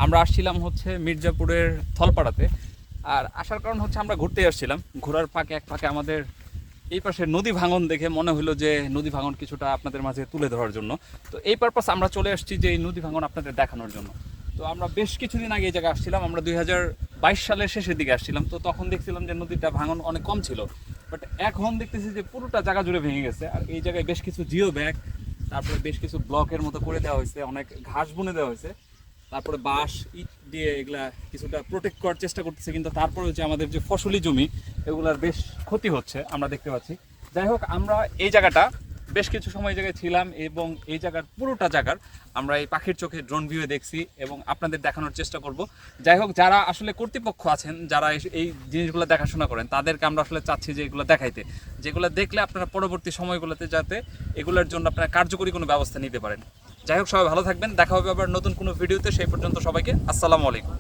আমরা আসছিলাম হচ্ছে মির্জাপুরের থলপাড়াতে। আর আসার কারণ হচ্ছে আমরা ঘুরতে আসছিলাম, ঘোরার এক ফাঁকে আমাদের এই পাশে নদী ভাঙন দেখে মনে হলো যে নদী ভাঙন কিছুটা আপনাদের মাঝে তুলে ধরার জন্য। তো এই পারপাস আমরা চলে আসছি যে এই নদী ভাঙন আপনাদের দেখানোর জন্য। তো আমরা বেশ কিছুদিন আগে এই জায়গায় আসছিলাম, আমরা 2022 সালের শেষের দিকে আসছিলাম। তো তখন দেখছিলাম যে নদীটা ভাঙন অনেক কম ছিল, বাট এখন দেখতেছি যে পুরোটা জায়গা জুড়ে ভেঙে গেছে। আর এই জায়গায় বেশ কিছু জিও ব্যাগ, তারপরে বেশ কিছু ব্লকের মতো করে দেওয়া হয়েছে, অনেক ঘাস বুনে দেওয়া হয়েছে, তারপরে বাঁশ ইট দিয়ে এগুলা কিছুটা প্রোটেক্ট করার চেষ্টা করতেছে। কিন্তু তারপরে হচ্ছে আমাদের যে ফসলি জমি এগুলার বেশ ক্ষতি হচ্ছে আমরা দেখতে পাচ্ছি। যাই হোক, আমরা এই জায়গাটা বেশ কিছু সময় এই জায়গায় ছিলাম এবং এই জায়গার পুরোটা জায়গার আমরা এই পাখির চোখে ড্রোন ভিউয়ে দেখছি এবং আপনাদের দেখানোর চেষ্টা করব। যাই হোক, যারা আসলে কর্তৃপক্ষ আছেন, যারা এই জিনিসগুলো দেখাশোনা করেন, তাদেরকে আমরা আসলে চাচ্ছি যে এগুলো দেখাইতে, যেগুলো দেখলে আপনারা পরবর্তী সময়গুলোতে যাতে এগুলোর জন্য আপনারা কার্যকরী কোনো ব্যবস্থা নিতে পারেন। যাই হোক, সবাই ভালো থাকবেন, দেখা হবে আবার নতুন কোনো ভিডিওতে। সেই পর্যন্ত সবাইকে আসসালামু আলাইকুম।